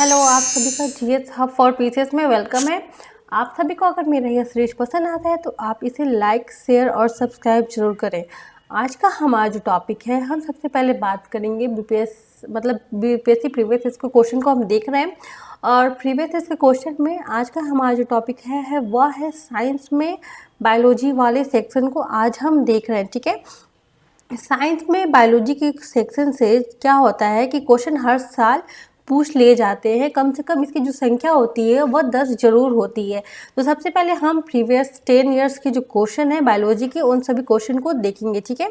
Hello, आप सभी का जीएस हब फॉर पीसीएस में वेलकम है। आप सभी को अगर मेरा यह सीरीज पसंद आता है तो आप इसे लाइक, शेयर और सब्सक्राइब जरूर करें। आज का हमारा जो टॉपिक है, हम सबसे पहले बात करेंगे बीपीएससी प्रीवियस ईयर के क्वेश्चन को हम देख रहे हैं। और प्रीवियस ईयर के क्वेश्चन में आज का हमारा जो टॉपिक है वह है साइंस में बायोलॉजी वाले सेक्शन को आज हम देख रहे हैं। ठीक है, साइंस में बायोलॉजी के सेक्शन से क्या होता है कि क्वेश्चन हर साल पूछ लिए जाते हैं। कम से कम इसकी जो संख्या होती है वह 10 जरूर होती है। तो सबसे पहले हम प्रीवियस 10 इयर्स के जो क्वेश्चन है बायोलॉजी के, उन सभी क्वेश्चन को देखेंगे। ठीक है,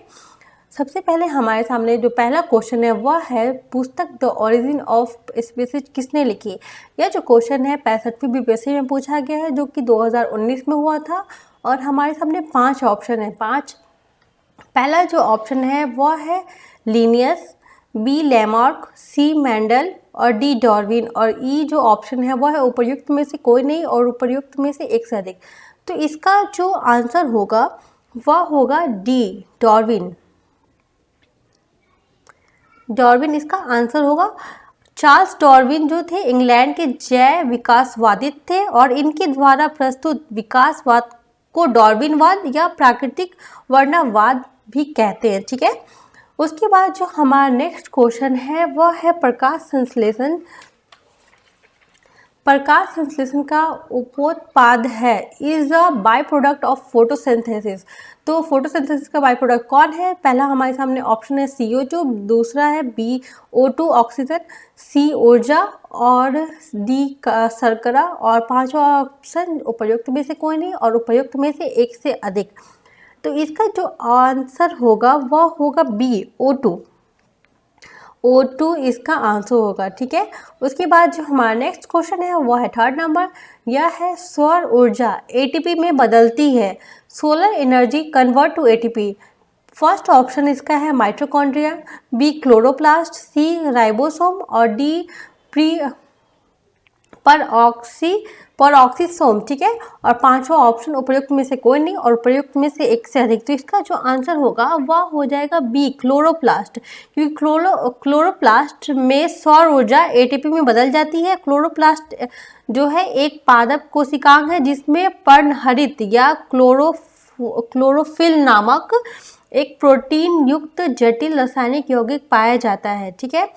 सबसे पहले हमारे सामने जो पहला क्वेश्चन है वह है पुस्तक द ओरिजिन ऑफ स्पीसीज किसने लिखी। यह जो क्वेश्चन है 65वीं बीपीएससी में पूछा गया है, जो कि 2019 में हुआ था। और हमारे सामने 5 ऑप्शन है। पहला जो ऑप्शन है वह है लीनियस, बी लैमार्क, सी मेंडल और डी डार्विन। और ई जो ऑप्शन है वह है उपर्युक्त में से कोई नहीं और उपर्युक्त में से एक से अधिक। तो इसका जो आंसर होगा वह होगा डी डार्विन। डार्विन इसका आंसर होगा। चार्ल्स डार्विन जो थे इंग्लैंड के जैव विकासवादी थे और इनके द्वारा प्रस्तुत विकासवाद को डार्विनवाद या प्राकृतिक वर्णवाद भी कहते हैं। ठीक है, उसके बाद जो हमारा नेक्स्ट क्वेश्चन है वह है प्रकाश संश्लेषण। प्रकाश संश्लेषण का उपोत्पाद है is a by product of photosynthesis. तो फोटोसिंथेसिस का बाय प्रोडक्ट कौन है? पहला हमारे सामने ऑप्शन है CO2, दूसरा है BO2 ऑक्सीजन, C ऊर्जा और D शर्करा और पांचवा ऑप्शन उपर्युक्त में से कोई नहीं और उपर्युक्त में से एक से अधिक। तो इसका जो आंसर होगा वह होगा बी O2 इसका आंसर होगा। ठीक है, उसके बाद जो हमारा नेक्स्ट क्वेश्चन है वह है 3rd नंबर। यह है सौर ऊर्जा ATP में बदलती है। Solar energy convert to ATP। First option इसका है mitochondria, B chloroplast, C ribosome और डी परऑक्सीसोम। ठीक है, और पांचवा ऑप्शन उपर्युक्त में से कोई नहीं और उपर्युक्त में से एक से अधिक। तो इसका जो आंसर होगा वह हो जाएगा बी क्लोरोप्लास्ट, क्योंकि क्लोरोप्लास्ट में सौर ऊर्जा ATP में बदल जाती है। क्लोरोप्लास्ट जो है एक पादप कोशिकांग है जिसमें पर्णहरित या क्लोरोफिल नामक एक प्रोटीन युक्त जटिल रासायनिक यौगिक पाया जाता है। ठीक है,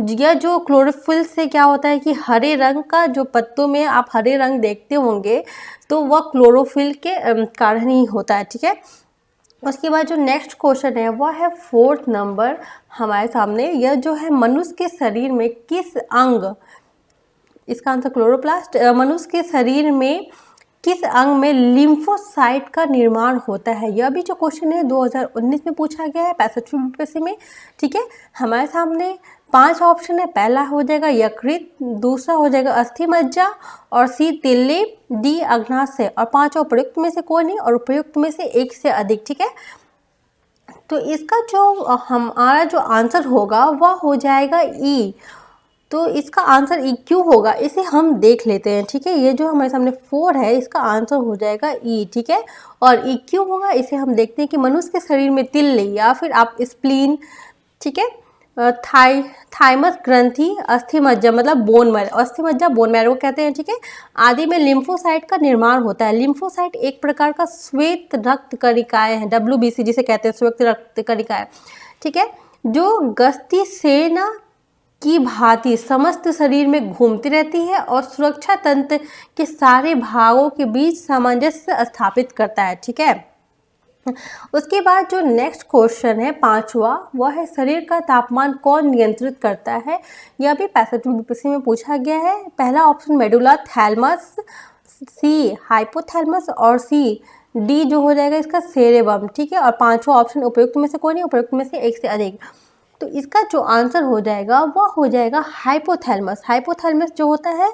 यह जो क्लोरोफिल से क्या होता है कि हरे रंग का जो पत्तों में आप हरे रंग देखते होंगे तो वह क्लोरोफिल के कारण ही होता है। ठीक है, उसके बाद जो नेक्स्ट क्वेश्चन है वह है 4th नंबर हमारे सामने। यह जो है मनुष्य के शरीर में किस अंग, इसका आंसर क्लोरोप्लास्ट। मनुष्य के शरीर में किस अंग में लिम्फोसाइट का निर्माण होता है? यह भी जो क्वेश्चन है 2019 में पूछा गया है 65वीं बीपीएससी में। ठीक है, हमारे सामने 5 ऑप्शन है। पहला हो जाएगा यकृत, दूसरा हो जाएगा अस्थि मज्जा और सी तिल्ली, डी अग्नाशय और पांचवा उपयुक्त में से कोई नहीं और उपयुक्त में से एक से अधिक। ठीक है, तो इसका जो हमारा जो आंसर होगा वह हो जाएगा ई। तो इसका आंसर ई क्यों होगा इसे हम देख लेते हैं। ठीक है, ये जो हमारे सामने 4 है इसका आंसर हो जाएगा ई। ठीक है, और ई क्यों होगा इसे हम देखते हैं कि मनुष्य के शरीर में तिल्ली या फिर आप स्प्लीन, ठीक है, थाइमस ग्रंथि, अस्थि मज्जा मतलब बोन मैरो, अस्थि मज्जा बोन मैरो कहते हैं। ठीक है, आदि में लिम्फोसाइट का निर्माण होता है। लिम्फोसाइट एक प्रकार का श्वेत रक्त कणिकाएं हैं, WBC जिसे कहते हैं, श्वेत रक्त कणिकाएं। ठीक है, जो गश्ती सेना की भांति समस्त शरीर में घूमती रहती है और सुरक्षा तंत्र के सारे भागों के बीच सामंजस्य स्थापित करता है। ठीक है, उसके बाद जो नेक्स्ट क्वेश्चन है 5वां वह है शरीर का तापमान कौन नियंत्रित करता है? यह भी 65वीं बीपीएससी में पूछा गया है। पहला ऑप्शन मेडुला थैलमस, सी हाइपोथैलमस और सी डी जो हो जाएगा इसका सेरेबम। ठीक है, और पांचवा ऑप्शन उपयुक्त में से कोई नहीं, उपयुक्त में से एक से अधिक। तो इसका जो आंसर हो जाएगा वह हो जाएगा हाइपोथैलमस। हाइपोथैलमस जो होता है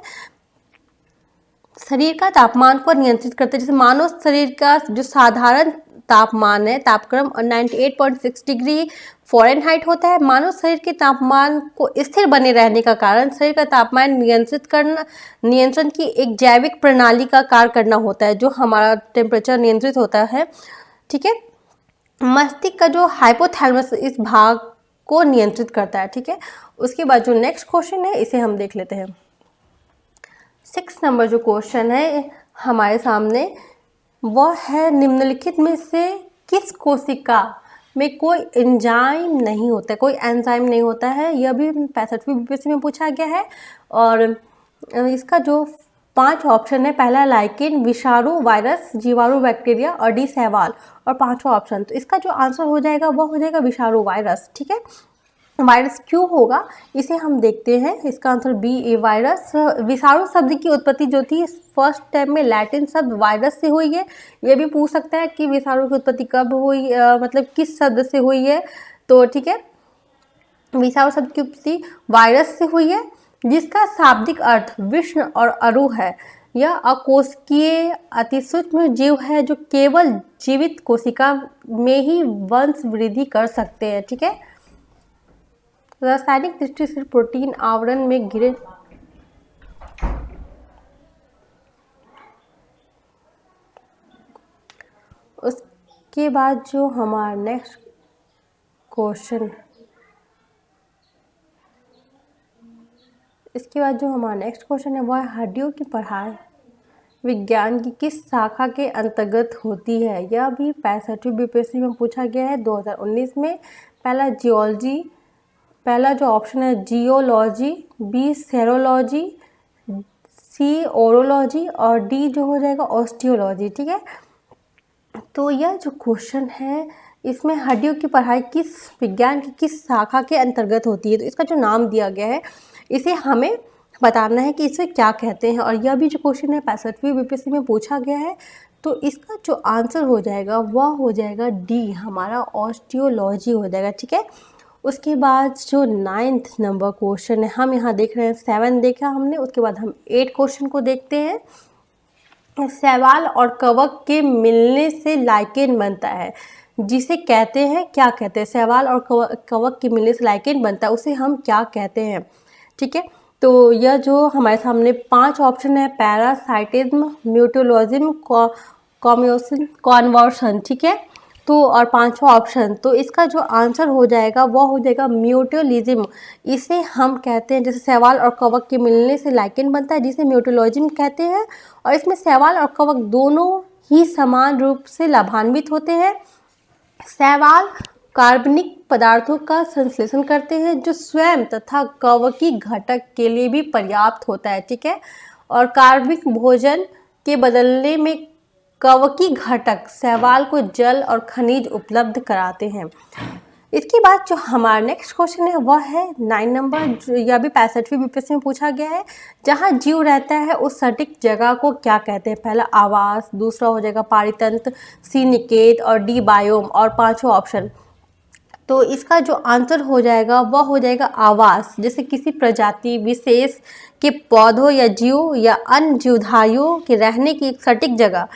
शरीर का तापमान को नियंत्रित करता है। जैसे मानव शरीर का जो साधारण तापमान है, तापक्रम 98.6 डिग्री फ़ारेनहाइट होता है। मानव शरीर के तापमान को स्थिर बने रहने का कारण शरीर का तापमान नियंत्रण की एक जैविक प्रणाली का कार्य करना होता है, जो हमारा टेम्परेचर नियंत्रित होता है। ठीक है, मस्तिष्क का जो हाइपोथैलेमस इस भाग को नियंत्रित करता है। ठीक है, उसके बाद जो नेक्स्ट क्वेश्चन है इसे हम देख लेते हैं। 6 नंबर जो क्वेश्चन है हमारे सामने वह है, निम्नलिखित में से किस कोशिका में कोई एंजाइम नहीं होता है, कोई एंजाइम नहीं होता है। यह भी 65वीं बीपीएससी में पूछा गया है। और इसका जो 5 ऑप्शन है, पहला लाइकेन, विषाणु, वायरस, जीवाणु, बैक्टीरिया और डी शैवाल, और 5वां ऑप्शन। तो इसका जो आंसर हो जाएगा वह हो जाएगा विषाणु, वायरस। ठीक है, वायरस क्यों होगा इसे हम देखते हैं। इसका आंसर बी ए वायरस। विषाणु शब्द की उत्पत्ति जो थी फर्स्ट टाइम में लैटिन शब्द वायरस से हुई है। ये भी पूछ सकता है कि विषाणु की उत्पत्ति कब हुई, मतलब किस शब्द से हुई है। तो ठीक है, विषाणु शब्द की उत्पत्ति वायरस से हुई है, जिसका शाब्दिक अर्थ विष्ण और अरु है। यह अकोशिकीय अतिसूक्ष्म जीव है जो केवल जीवित कोशिका में ही वंश वृद्धि कर सकते हैं। ठीक है, रासायनिक दृष्टि से प्रोटीन आवरण में घिरे उसके बाद जो हमारा नेक्स्ट क्वेश्चन, इसके बाद जो हमारा नेक्स्ट क्वेश्चन है वह हड्डियों की पढ़ाई विज्ञान की किस शाखा के अंतर्गत होती है। यह भी 65वीं बीपीएससी में पूछा गया है 2019 में। पहला जियोलॉजी, पहला जो ऑप्शन है जियोलॉजी, बी सेरोलॉजी, सी ओरोलॉजी और डी जो हो जाएगा ऑस्टियोलॉजी। ठीक है, तो यह जो क्वेश्चन है इसमें हड्डियों की पढ़ाई किस विज्ञान की किस शाखा के अंतर्गत होती है। तो इसका जो नाम दिया गया है इसे हमें बताना है कि इसे क्या कहते हैं। और यह भी जो क्वेश्चन है 65वीं बीपीएससी में पूछा गया है। तो इसका जो आंसर हो जाएगा वह हो जाएगा डी, हमारा ऑस्टियोलॉजी हो जाएगा। ठीक है, उसके बाद जो 9th नंबर क्वेश्चन है, हम यहाँ देख रहे हैं 7 देखा हमने, उसके बाद हम 8 क्वेश्चन को देखते हैं। शैवाल और कवक के मिलने से लाइकेन बनता है, जिसे कहते हैं, क्या कहते हैं। शैवाल और कवक के मिलने से लाइकेन बनता है, उसे हम क्या कहते हैं। ठीक है, तो यह जो हमारे सामने 5 ऑप्शन है, पैरासाइटिज्म, म्यूटोलॉजिज्म, कॉम्योसिन, कॉन्वर्सन। ठीक है, तो और 5वां ऑप्शन, तो इसका जो आंसर हो जाएगा वह हो जाएगा म्यूटोलिज्म। इसे हम कहते हैं, जैसे शैवाल और कवक के मिलने से लाइकेन बनता है, जिसे म्यूटोलॉजिज्म कहते हैं। और इसमें शैवाल और कवक दोनों ही समान रूप से लाभान्वित होते हैं। शैवाल कार्बनिक पदार्थों का संश्लेषण करते हैं जो स्वयं तथा कवकी घटक के लिए भी पर्याप्त होता है। ठीक है, और कार्बनिक भोजन के बदले में कवकी घटक शैवाल को जल और खनिज उपलब्ध कराते हैं। इसके बाद जो हमारा नेक्स्ट क्वेश्चन है वह है 9 नंबर। यह भी 65वीं बीपीएससी में पूछा गया है। जहाँ जीव रहता है उस सटीक जगह को क्या कहते हैं। पहला आवास, दूसरा हो जाएगा पारितंत्र, सी निकेत और डी बायोम, और 5वां ऑप्शन। तो इसका जो आंसर हो जाएगा वह हो जाएगा आवास। जैसे किसी प्रजाति विशेष के पौधों या जीव या अन्य जीवधारियों के रहने की एक सटीक जगह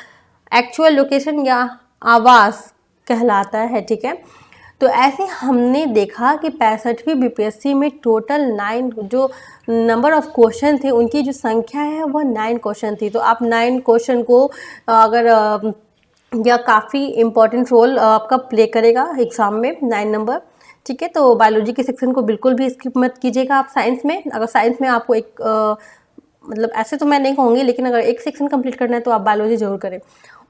एक्चुअल लोकेशन या आवास कहलाता है। ठीक है, तो ऐसे हमने देखा कि 65वीं बीपीएससी में टोटल 9 जो नंबर ऑफ क्वेश्चन थे उनकी जो संख्या है वह 9 क्वेश्चन थी। तो आप 9 क्वेश्चन को अगर यह काफ़ी इम्पोर्टेंट रोल आपका प्ले करेगा एग्ज़ाम में 9 नंबर। ठीक है, तो बायोलॉजी के सेक्शन को बिल्कुल भी स्किप मत कीजिएगा आप साइंस में। अगर साइंस में आपको एक मतलब ऐसे तो मैं नहीं कहूँगी, लेकिन अगर एक सेक्शन कंप्लीट करना है तो आप बायोलॉजी जरूर करें।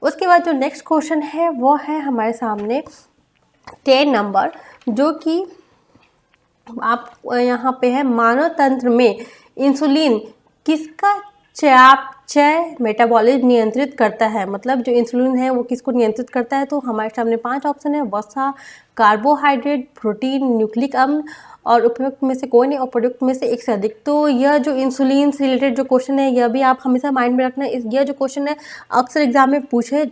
उसके बाद जो नेक्स्ट क्वेश्चन है वो है हमारे सामने 10 नंबर, जो कि आप यहाँ पे है, मानव तंत्र में इंसुलिन किसका चयापचय मेटाबॉलिज्म नियंत्रित करता है। मतलब जो इंसुलिन है वो किसको नियंत्रित करता है। तो हमारे सामने 5 ऑप्शन है, वसा, कार्बोहाइड्रेट, प्रोटीन, न्यूक्लिक अम्ल और उपयुक्त में से कोई नहीं, और प्रयुक्त में से एक से अधिक। तो यह जो इंसुलिन से रिलेटेड जो क्वेश्चन है यह भी आप हमेशा माइंड में रखना। यह जो क्वेश्चन है अक्सर एग्जाम में पूछे,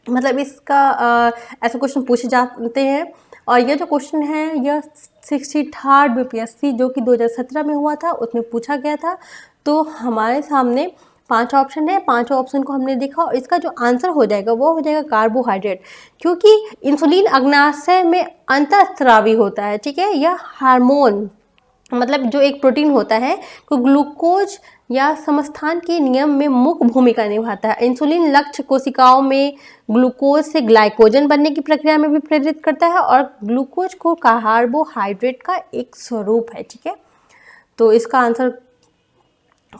मतलब इसका ऐसे क्वेश्चन पूछे जाते हैं। और यह जो क्वेश्चन है यह 63rd बीपीएससी जो कि 2017 में हुआ था उसमें पूछा गया था। तो हमारे सामने 5 ऑप्शन है, 5 ऑप्शन को हमने देखा और इसका जो आंसर हो जाएगा वो हो जाएगा कार्बोहाइड्रेट, क्योंकि इंसुलिन अग्नाशय में अंतःस्रावी होता है। ठीक है, यह हार्मोन मतलब जो एक प्रोटीन होता है तो ग्लूकोज या समस्थान के नियम में मुख्य भूमिका निभाता है। इंसुलिन लक्ष्य कोशिकाओं में ग्लूकोज से ग्लाइकोजन बनने की प्रक्रिया में भी प्रेरित करता है और ग्लूकोज को कार्बोहाइड्रेट का एक स्वरूप है। ठीक है, तो इसका आंसर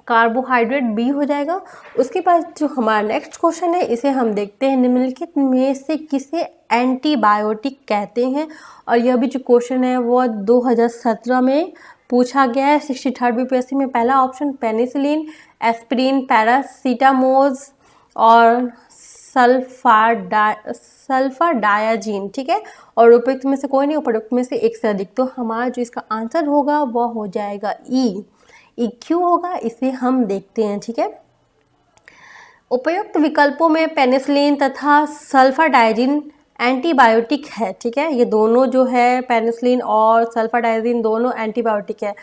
कार्बोहाइड्रेट बी हो जाएगा। उसके बाद जो हमारा नेक्स्ट क्वेश्चन है इसे हम देखते हैं, निम्नलिखित में से किसे एंटीबायोटिक कहते हैं। और यह भी जो क्वेश्चन है वो 2017 में पूछा गया है 63rd बीपीएससी में। पहला ऑप्शन पेनिसिलिन, एस्पिरिन, पैरासीटामोल और सल्फर डायाजीन, ठीक है। और उपयुक्त में से कोई नहीं, उपयुक्त में से एक से अधिक। तो हमारा जो इसका आंसर होगा वह हो जाएगा ई क्यों होगा, इसे हम देखते हैं, ठीक है। उपयुक्त विकल्पों में पेनिसिलिन तथा सल्फर डायाजीन एंटीबायोटिक है, ठीक है। ये दोनों जो है पेनिसिलिन और सल्फर डायाजीन दोनों एंटीबायोटिक है।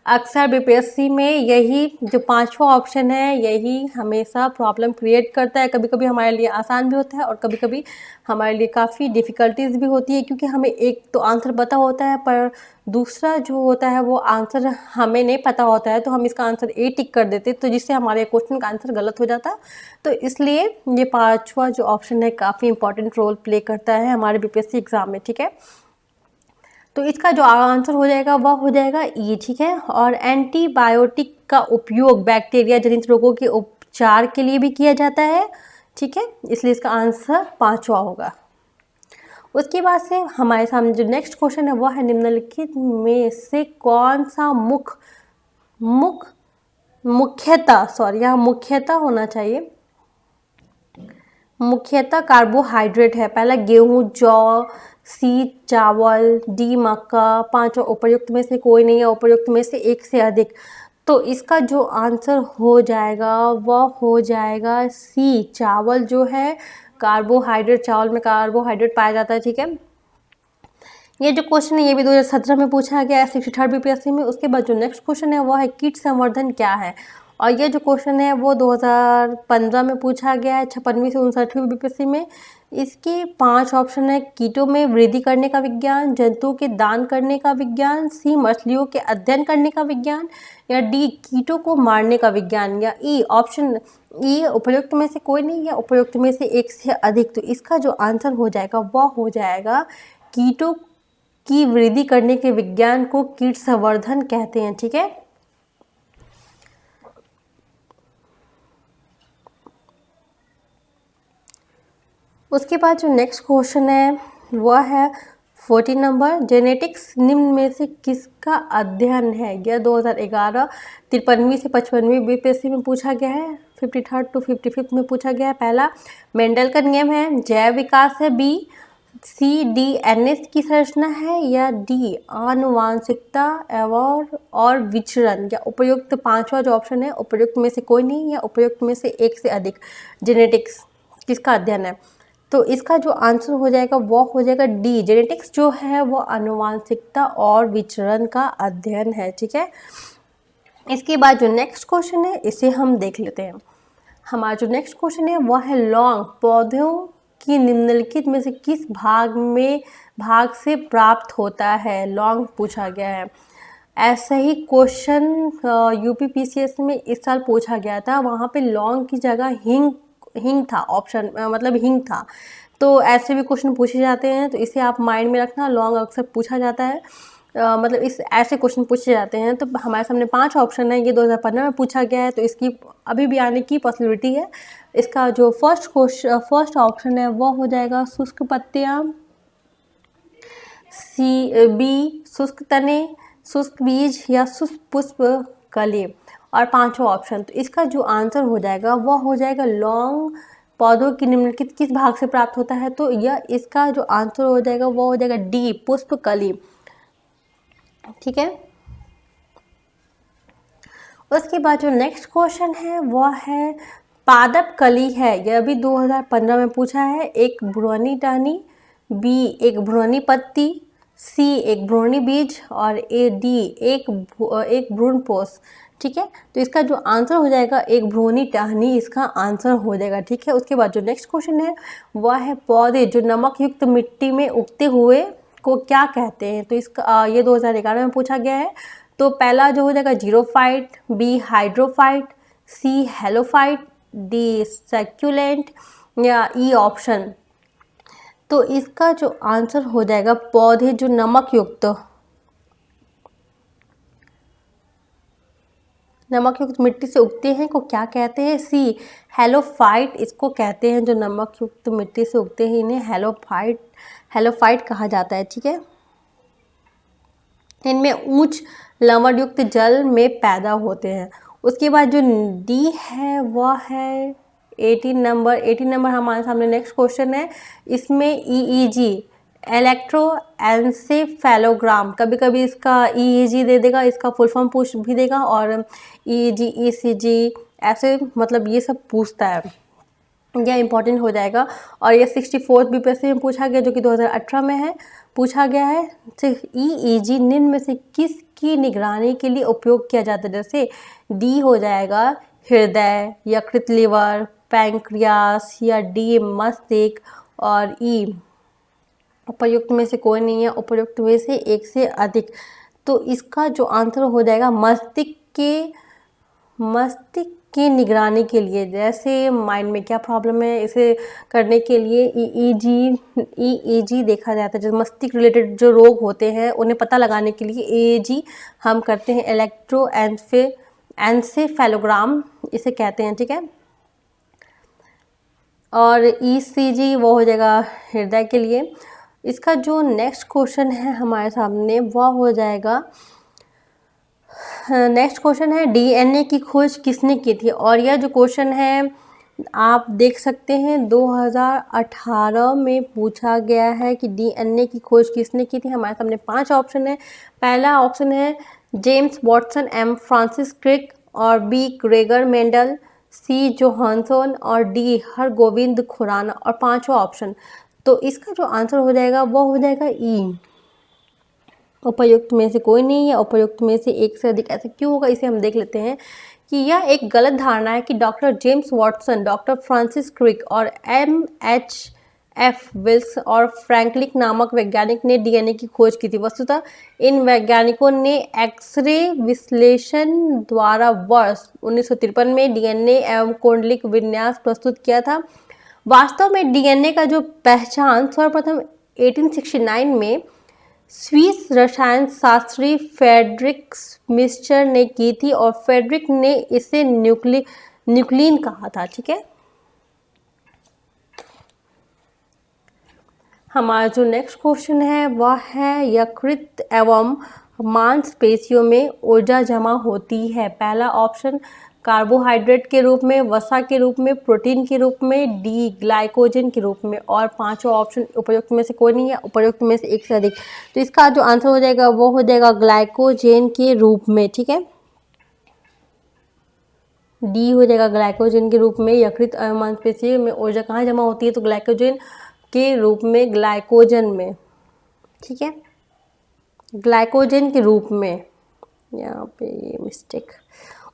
अक्सर बीपीएससी में यही जो पांचवा ऑप्शन है यही हमेशा प्रॉब्लम क्रिएट करता है। कभी कभी हमारे लिए आसान भी होता है और कभी कभी हमारे लिए काफ़ी डिफ़िकल्टीज भी होती है, क्योंकि हमें एक तो आंसर पता होता है पर दूसरा जो होता है वो आंसर हमें नहीं पता होता है, तो हम इसका आंसर ए टिक कर देते, तो जिससे हमारे क्वेश्चन का आंसर गलत हो जाता। तो इसलिए ये पांचवा जो ऑप्शन है काफ़ी इंपॉर्टेंट रोल प्ले करता है हमारे बीपीएससी एग्ज़ाम में, ठीक है। तो इसका जो आंसर हो जाएगा वह हो जाएगा ई, ठीक है। और एंटीबायोटिक का उपयोग बैक्टीरिया जनित रोगों के उपचार के लिए भी किया जाता है, ठीक है। इसलिए इसका आंसर पांचवा होगा। उसके बाद से हमारे सामने जो नेक्स्ट क्वेश्चन है वह है, निम्नलिखित में से कौन सा मुख्यतः होना चाहिए, मुख्यतः कार्बोहाइड्रेट है। पहला गेहूं, जौ, सी चावल, डी मक्का, पांचों उपयुक्त में से कोई नहीं है, उपयुक्त में से एक से अधिक। तो इसका जो आंसर हो जाएगा वह हो जाएगा सी चावल जो है कार्बोहाइड्रेट, चावल में कार्बोहाइड्रेट पाया जाता है, ठीक है। ये जो क्वेश्चन है ये भी 2017 में पूछा गया है 63rd बीपीएससी में। उसके बाद जो नेक्स्ट क्वेश्चन है वो है कीट संवर्धन क्या है, और ये जो क्वेश्चन है वो 2015 में पूछा गया है 56वीं से 59वीं बीपीएससी में। इसके 5 ऑप्शन है, कीटों में वृद्धि करने का विज्ञान, जंतुओं के दान करने का विज्ञान, सी मछलियों के अध्ययन करने का विज्ञान, या डी कीटों को मारने का विज्ञान, या ई ऑप्शन ई उपयुक्त में से कोई नहीं या उपयुक्त में से एक से अधिक। तो इसका जो आंसर हो जाएगा वह हो जाएगा कीटों की वृद्धि करने के विज्ञान को कीट संवर्धन कहते हैं, ठीक है। उसके बाद जो नेक्स्ट क्वेश्चन है वह है 14 नंबर, जेनेटिक्स निम्न में से किसका अध्ययन है। यह 2011 53वीं से 55वीं बीपीएससी में पूछा गया है, 53rd to 55th में पूछा गया है। पहला मेंडल का नियम है, जैव विकास है, बी सी डीएनए की संरचना है, या डी आनुवांशिकता और विचरण, या उपयुक्त पांचवा जो ऑप्शन है उपयुक्त में से कोई नहीं या उपयुक्त में से एक से अधिक। जेनेटिक्स किसका अध्ययन है, तो इसका जो आंसर हो जाएगा वो हो जाएगा डी, जेनेटिक्स जो है वो आनुवांशिकता और विचरण का अध्ययन है, ठीक है। इसके बाद जो नेक्स्ट क्वेश्चन है इसे हम देख लेते हैं। हमारा जो नेक्स्ट क्वेश्चन है वह है लौंग पौधों की निम्नलिखित में से किस भाग से प्राप्त होता है, लौंग पूछा गया है। ऐसा ही क्वेश्चन यूपीपीसीएस में इस साल पूछा गया था, वहाँ पे लौंग की जगह हिंग था ऑप्शन, मतलब हिंग था। तो ऐसे भी क्वेश्चन पूछे जाते हैं, तो इसे आप माइंड में रखना, लौंग अक्सर पूछा जाता है, मतलब इस ऐसे क्वेश्चन पूछे जाते हैं। तो हमारे सामने 5 ऑप्शन है, ये 2015 में पूछा गया है, तो इसकी अभी भी आने की पॉसिबिलिटी है। इसका जो फर्स्ट ऑप्शन है वो हो जाएगा शुष्क पत्तियाँ, बी शुष्क तने, शुष्क बीज, या शुष्क पुष्प कली, और पांचवा ऑप्शन। तो इसका जो आंसर हो जाएगा वह हो जाएगा लौंग पौधों की निम्नलिखित किस भाग से प्राप्त होता है। तो यह इसका जो आंसर हो जाएगा वो हो जाएगा डी पुष्प कली, ठीक है। उसके बाद जो नेक्स्ट क्वेश्चन है वह है पादप कली है, यह भी 2015 में पूछा है। एक भ्रूणी टहनी, बी एक भ्रूणी पत्ती, सी एक भ्रूणी बीज, और डी एक भ्रूणपोष, ठीक है। तो इसका जो आंसर हो जाएगा एक भ्रूणी टहनी इसका आंसर हो जाएगा, ठीक है। उसके बाद जो नेक्स्ट क्वेश्चन है वह है पौधे जो नमक युक्त मिट्टी में उगते हुए को क्या कहते हैं। तो इसका ये 2011 में पूछा गया है। तो पहला जो हो जाएगा जीरोफाइट, बी हाइड्रोफाइट, सी हेलोफाइट, डी सैक्यूलेंट, या ई ऑप्शन। तो इसका जो आंसर हो जाएगा पौधे जो नमक युक्त मिट्टी से उगते हैं को क्या कहते हैं? सी हैलोफाइट इसको कहते हैं। जो नमक युक्त मिट्टी से उगते हैं इन्हें हैलोफाइट कहा जाता है। ठीक है, इनमें उच्च लवण युक्त जल में पैदा होते हैं। उसके बाद जो डी है वह है 18 नंबर हमारे सामने नेक्स्ट क्वेश्चन है। इसमें EEG इलेक्ट्रोएन्सेफेलोग्राम, कभी कभी इसका EEG दे देगा, इसका फुल फॉर्म पूछ भी देगा, और EEG ECG ऐसे मतलब ये सब पूछता है, यह इंपॉर्टेंट हो जाएगा। और ये 64th BPSC में पूछा गया जो कि 2018 में है, पूछा गया है। EEG निम्न में से किसकी निगरानी के लिए उपयोग किया जाता है? जैसे डी हो जाएगा हृदय, यकृत लिवर, पैंक्रियास, या डी मस्तिष्क, और ई उपयुक्त में से कोई नहीं है, उपयुक्त में से एक से अधिक। तो इसका जो आंसर हो जाएगा मस्तिष्क की निगरानी के लिए। जैसे माइंड में क्या प्रॉब्लम है, इसे करने के लिए EEG देखा जाता है। जो मस्तिष्क रिलेटेड जो रोग होते हैं उन्हें पता लगाने के लिए EEG हम करते हैं, इलेक्ट्रोएन्सेफेलोग्राम इसे कहते हैं। ठीक है, और ECG वो हो जाएगा हृदय के लिए। इसका जो नेक्स्ट क्वेश्चन है हमारे सामने वह हो जाएगा, नेक्स्ट क्वेश्चन है DNA की खोज किसने की थी? और यह जो क्वेश्चन है आप देख सकते हैं 2018 में पूछा गया है कि DNA की खोज किसने की थी। हमारे सामने 5 ऑप्शन है। पहला ऑप्शन है James Watson, M Francis Crick, और B Gregor Mendel, C Johannsen, और D हरगोविंद खुराना, और 5वां ऑप्शन। तो इसका जो आंसर हो जाएगा वो हो जाएगा E, उपयुक्त में से कोई नहीं है, उपयुक्त में से एक से अधिक। ऐसे क्यों होगा इसे हम देख लेते हैं कि यह एक गलत धारणा है कि doctor James Watson, doctor Francis Crick और MHF विल्स और फ्रैंकलिन नामक वैज्ञानिक ने DNA की खोज की थी। वस्तुतः इन वैज्ञानिकों ने एक्सरे विश्लेषण द्वारा वर्ष 1953 में DNA एवं कुंडलिक विन्यास प्रस्तुत किया था। वास्तव में DNA का जो पहचान सर्वप्रथम 1869 में स्विस रसायन शास्त्री फ्रेडरिक मिस्चर ने की थी, और फ्रेडरिक ने इसे न्यूक्लिन कहा था। ठीक है, हमारा जो नेक्स्ट क्वेश्चन है वह है यकृत एवं मांसपेशियों में ऊर्जा जमा होती है। पहला ऑप्शन कार्बोहाइड्रेट के रूप में, वसा के रूप में, प्रोटीन के रूप में, डी ग्लाइकोजन के रूप में, और 5वां ऑप्शन उपयुक्त में से कोई नहीं है, उपयुक्त में से एक से अधिक। तो इसका जो आंसर हो जाएगा वो हो जाएगा ग्लाइकोजन के रूप में। ठीक है, डी हो जाएगा ग्लाइकोजन के रूप में। यकृत एवं मांसपेशी में ऊर्जा कहाँ जमा होती है? तो ग्लाइकोजन के रूप में, ग्लाइकोजन में। ठीक है, ग्लाइकोजन के रूप में, यहाँ पे ये मिस्टेक।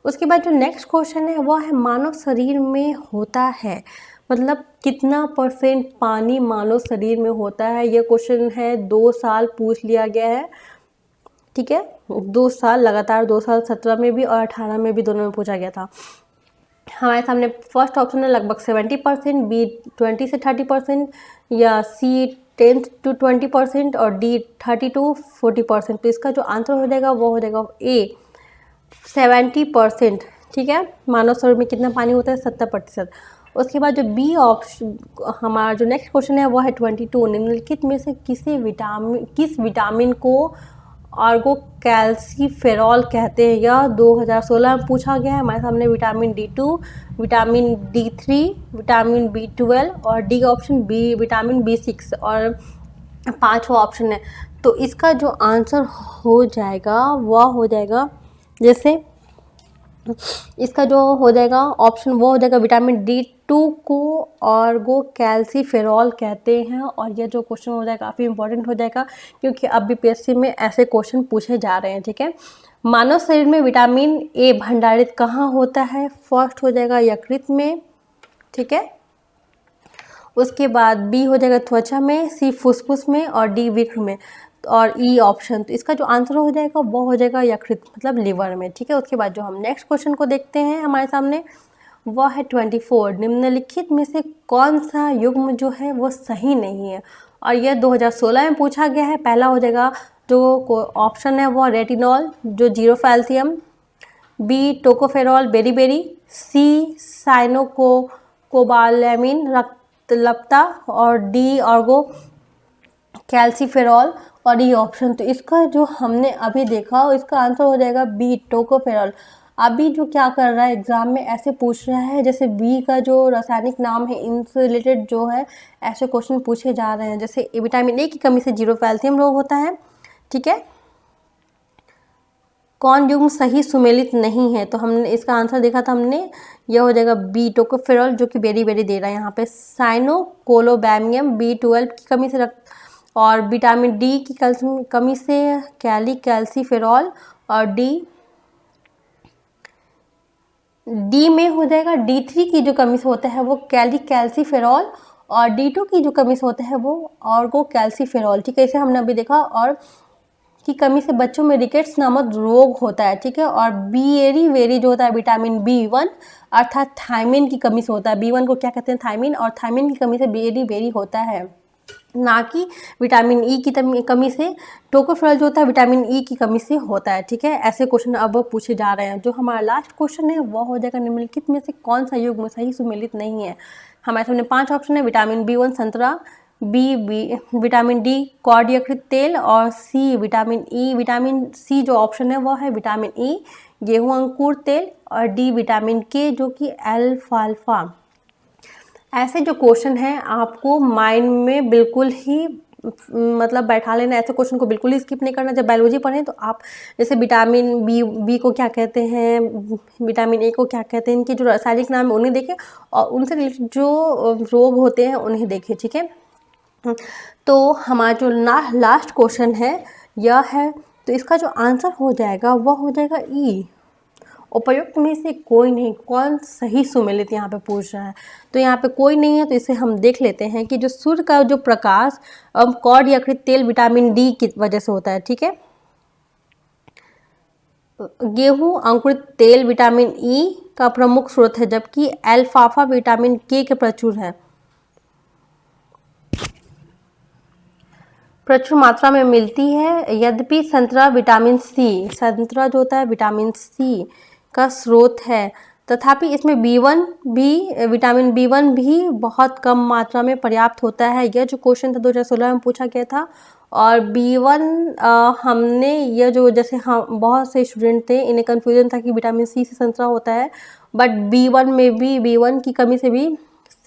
उसके बाद जो नेक्स्ट क्वेश्चन है वह है मानव शरीर में होता है, मतलब कितना % पानी मानव शरीर में होता है। यह क्वेश्चन है 2 साल पूछ लिया गया है। ठीक है, 2 साल लगातार, 2 साल 17 में भी और 18 में भी, दोनों में पूछा गया था। हमारे सामने फर्स्ट ऑप्शन है लगभग 70%, B 20 से 30%, या C 10 to 20%, और D 30 to 40%। तो इसका जो आंसर हो जाएगा वो हो जाएगा A 70%। ठीक है, मानव शरीर में कितना पानी होता है? 70%। उसके बाद जो बी ऑप्शन, हमारा जो नेक्स्ट क्वेश्चन है वो है 22। निम्नलिखित में से किस विटामिन को आर्गो कैल्सीफेरॉल कहते हैं? यह 2016 में पूछा गया है। हमारे सामने vitamin D2, vitamin D3, vitamin B12, और D option B vitamin B6, और 5वां ऑप्शन है। तो इसका जो आंसर हो जाएगा वह हो जाएगा, जैसे इसका जो हो जाएगा ऑप्शन वो हो जाएगा विटामिन D2 को आर्गो कैल्सीफेरॉल कहते हैं। और यह जो क्वेश्चन हो जाएगा काफ़ी इंपॉर्टेंट हो जाएगा, क्योंकि अब BPSC में ऐसे क्वेश्चन पूछे जा रहे हैं। ठीक है, मानव शरीर में विटामिन A भंडारित कहाँ होता है? फर्स्ट हो जाएगा यकृत में। ठीक है, उसके बाद B हो जाएगा त्वचा में, C फुसफुस में, और D वृक्क में, और ई ऑप्शन। तो इसका जो आंसर हो जाएगा वो हो जाएगा यकृत, मतलब लिवर में। ठीक है, उसके बाद जो हम नेक्स्ट क्वेश्चन को देखते हैं हमारे सामने वह है 24। निम्नलिखित में से कौन सा युग्म जो है वो सही नहीं है? और यह 2016 में पूछा गया है। पहला हो जाएगा जो ऑप्शन है वो रेटिनॉल, जो जीरोफैल्थियम, बी टोकोफेरॉल बेरीबेरी, सी साइनोकोबालामिन रक्तलप्ता, और डी ऑर्गो कैल्सीफेरॉल। और ये ऑप्शन, तो इसका जो हमने अभी देखा इसका आंसर हो जाएगा बी टोकोफेरॉल। अभी जो क्या कर रहा है एग्जाम में ऐसे पूछ रहा है जैसे बी का जो रासायनिक नाम है इनसे रिलेटेड जो है ऐसे क्वेश्चन पूछे जा रहे हैं। जैसे विटामिन ए की कमी से जीरोफैल्थियम रोग होता है, ठीक है। कौन युग्म सही सुमेलित नहीं है, तो हमने इसका आंसर देखा था हमने, यह हो जाएगा बी टोकोफेरॉल जो कि बेरी दे रहा है यहाँ पे। साइनोकोलोबैमियम B12 की कमी से और विटामिन डी की कमी से कैल्सीफेरॉल, और डी में हो जाएगा D3 की जो कमी से होता है वो कैल्सीफेरॉल, और D2 की जो कमी से होता है वो ऑर्गो कैल्सीफेरॉल, ठीक है। इसे हमने अभी देखा। और की कमी से बच्चों में रिकेट्स नामक रोग होता है, ठीक है। और वेरी जो होता है विटामिन B1 अर्थात थायमिन की कमी से होता है। B1 को क्या कहते हैं, थायमिन, और थायमिन की कमी से वेरी होता है, ना कि विटामिन ई की कमी से। टोकोफेरॉल जो होता है विटामिन ई की कमी से होता है, ठीक है। ऐसे क्वेश्चन अब पूछे जा रहे हैं। जो हमारा लास्ट क्वेश्चन है वो हो जाएगा निम्नलिखित में से कौन सा युग्म सही सुमेलित नहीं है। हमारे सामने 5 ऑप्शन है, विटामिन B1 संतरा, बी विटामिन डी कॉड यकृत तेल, और C vitamin E. Vitamin C जो ऑप्शन है वो है विटामिन ई गेहूं अंकुर तेल, और डी विटामिन के जो कि अल्फाल्फा। ऐसे जो क्वेश्चन हैं आपको माइंड में बिल्कुल ही मतलब बैठा लेना, ऐसे क्वेश्चन को बिल्कुल ही स्किप नहीं करना। जब बायोलॉजी पढ़ें तो आप जैसे विटामिन बी को क्या कहते हैं, विटामिन ए को क्या कहते हैं, इनके जो रासायनिक नाम है उन्हें देखें, और उनसे रिलेटेड जो रोग होते हैं उन्हें देखें, ठीक है। तो हमारा जो लास्ट क्वेश्चन है यह है, तो इसका जो आंसर हो जाएगा वह हो जाएगा ई। उपयुक्त में से कोई नहीं, कौन सही सुमेलित यहाँ पे पूछ रहा है। तो यहाँ पे कोई नहीं है, तो इसे हम देख लेते हैं कि जो सूर्य का जो प्रकाश कॉड यकृत तेल विटामिन डी की वजह से होता है, ठीक है। गेहूं अंकुरित तेल विटामिन ई का प्रमुख स्रोत है, जबकि अल्फाल्फा विटामिन के प्रचुर है, प्रचुर मात्रा में मिलती है। यद्यपि संतरा विटामिन सी, संतरा जो होता है विटामिन सी का स्रोत है, तथापि इसमें विटामिन B1 भी बहुत कम मात्रा में पर्याप्त होता है। यह जो क्वेश्चन था 2016 में पूछा गया था। और B1 हमने यह जो जैसे हम बहुत से स्टूडेंट थे इन्हें कन्फ्यूजन था कि विटामिन सी से संतरा होता है, बट B1 में भी B1 की कमी से भी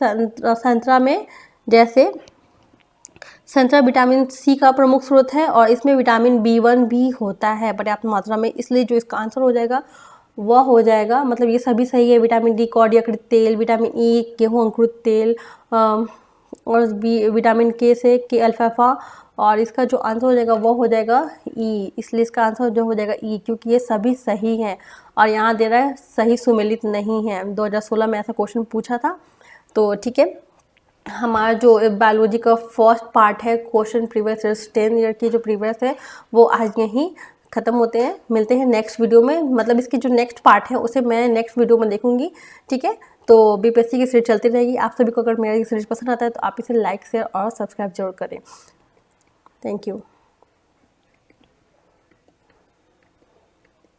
संतरा में, जैसे संतरा विटामिन सी का प्रमुख स्रोत है और इसमें विटामिन B1 भी होता है पर्याप्त मात्रा में, इसलिए जो इसका आंसर हो जाएगा वह हो जाएगा, मतलब ये सभी सही है। विटामिन डी कॉड यकृत तेल, विटामिन ई गेहूं अंकुरित तेल, और विटामिन के से के अल्फाल्फा, और इसका जो आंसर हो जाएगा वो हो जाएगा ई। इसलिए इसका आंसर जो हो जाएगा ई, क्योंकि ये सभी सही हैं। और यहाँ दे रहा है सही सुमेलित नहीं है। 2016 में ऐसा क्वेश्चन पूछा था। तो ठीक है, हमारा जो बायोलॉजी का फर्स्ट पार्ट है क्वेश्चन प्रीवियस ईयर 10 ईयर की जो प्रीवियस है वो आज यहीं ख़त्म होते हैं। मिलते हैं नेक्स्ट वीडियो में, मतलब इसकी जो नेक्स्ट पार्ट है उसे मैं नेक्स्ट वीडियो में देखूंगी, ठीक है। तो बीपीएससी की सीरीज चलती रहेगी। आप सभी को अगर मेरा ये सीरीज पसंद आता है तो आप इसे लाइक शेयर और सब्सक्राइब जरूर करें। Thank you.